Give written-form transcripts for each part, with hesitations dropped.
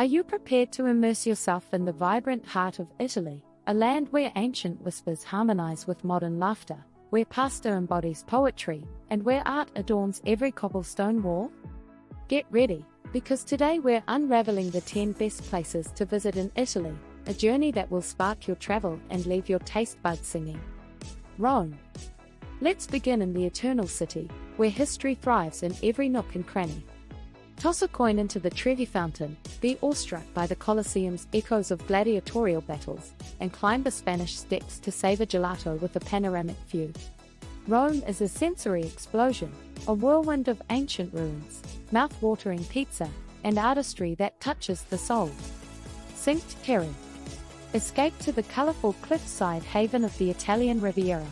Are you prepared to immerse yourself in the vibrant heart of Italy, a land where ancient whispers harmonize with modern laughter, where pasta embodies poetry, and where art adorns every cobblestone wall? Get ready, because today we're unraveling the 10 best places to visit in Italy, a journey that will spark your travel and leave your taste buds singing. Rome. Let's begin in the Eternal City, where history thrives in every nook and cranny. Toss a coin into the Trevi Fountain, be awestruck by the Colosseum's echoes of gladiatorial battles, and climb the Spanish steps to savor gelato with a panoramic view. Rome is a sensory explosion, a whirlwind of ancient ruins, mouth-watering pizza, and artistry that touches the soul. Cinque Terre. Escape to the colorful cliffside haven of the Italian Riviera.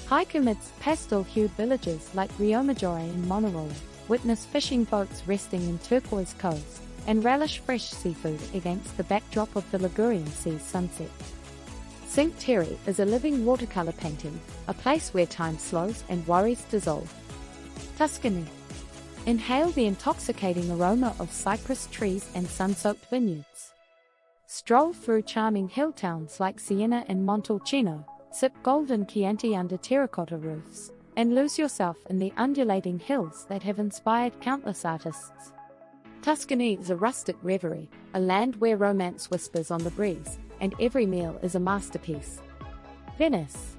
Hike amidst pastel-hued villages like Riomaggiore and Monterey, witness fishing boats resting in turquoise coves, and relish fresh seafood against the backdrop of the Ligurian Sea's sunset. Cinque Terre is a living watercolor painting, a place where time slows and worries dissolve. Tuscany. Inhale the intoxicating aroma of cypress trees and sun-soaked vineyards. Stroll through charming hill towns like Siena and Montalcino, sip golden Chianti under terracotta roofs, and lose yourself in the undulating hills that have inspired countless artists. Tuscany is a rustic reverie, a land where romance whispers on the breeze, and every meal is a masterpiece. Venice.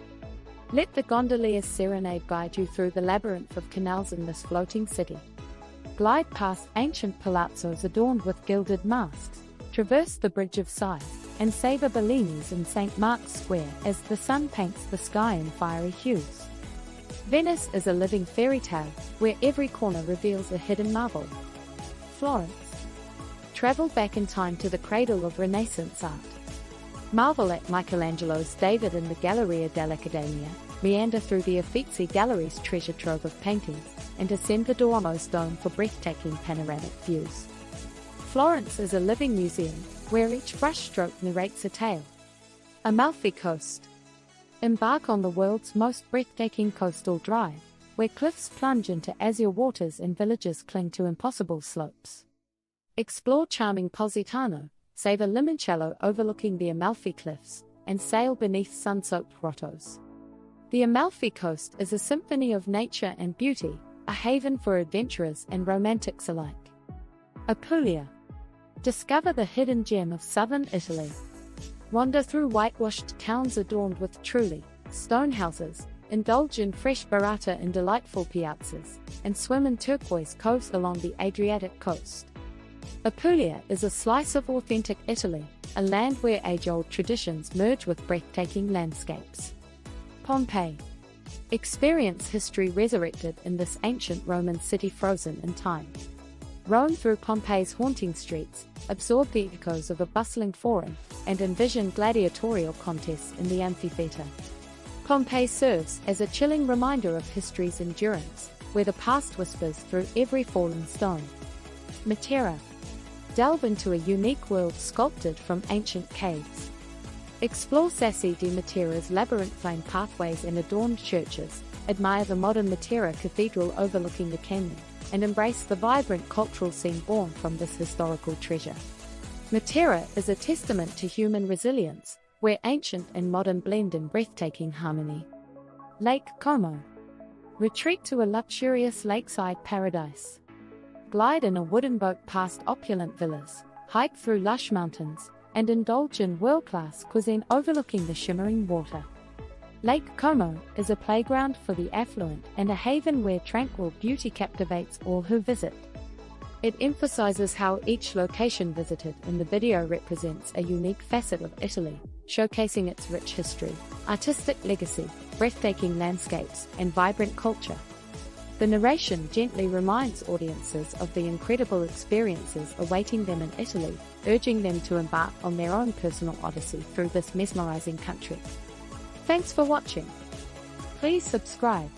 Let the gondolier's serenade guide you through the labyrinth of canals in this floating city. Glide past ancient palazzos adorned with gilded masks, traverse the Bridge of Sighs, and savor bellinis in St. Mark's Square as the sun paints the sky in fiery hues. Venice is a living fairy tale, where every corner reveals a hidden marvel. Florence. Travel back in time to the cradle of Renaissance art. Marvel at Michelangelo's David in the Galleria dell'Accademia, meander through the Uffizi Gallery's treasure trove of paintings, and ascend the Duomo's dome for breathtaking panoramic views. Florence is a living museum, where each brushstroke narrates a tale. Amalfi Coast. Embark on the world's most breathtaking coastal drive, where cliffs plunge into azure waters and villages cling to impossible slopes. Explore charming Positano, savor limoncello overlooking the Amalfi Cliffs, and sail beneath sun-soaked grottos. The Amalfi Coast is a symphony of nature and beauty, a haven for adventurers and romantics alike. Puglia. Discover the hidden gem of southern Italy. Wander through whitewashed towns adorned with trulli, stone houses, indulge in fresh burrata in delightful piazzas, and swim in turquoise coves along the Adriatic coast. Puglia is a slice of authentic Italy, a land where age-old traditions merge with breathtaking landscapes. Pompeii. Experience history resurrected in this ancient Roman city frozen in time. Roam through Pompeii's haunting streets, absorb the echoes of a bustling forum, and envision gladiatorial contests in the amphitheatre. Pompeii serves as a chilling reminder of history's endurance, where the past whispers through every fallen stone. Matera. Delve into a unique world sculpted from ancient caves. Explore Sassi di Matera's labyrinthine pathways and adorned churches, admire the modern Matera Cathedral overlooking the canyon, and embrace the vibrant cultural scene born from this historical treasure. Matera is a testament to human resilience, where ancient and modern blend in breathtaking harmony. Lake Como. Retreat to a luxurious lakeside paradise. Glide in a wooden boat past opulent villas, hike through lush mountains, and indulge in world-class cuisine overlooking the shimmering water. Lake Como is a playground for the affluent and a haven where tranquil beauty captivates all who visit. It emphasizes how each location visited in the video represents a unique facet of Italy, showcasing its rich history, artistic legacy, breathtaking landscapes, and vibrant culture. The narration gently reminds audiences of the incredible experiences awaiting them in Italy, urging them to embark on their own personal odyssey through this mesmerizing country. Thanks for watching. Please subscribe.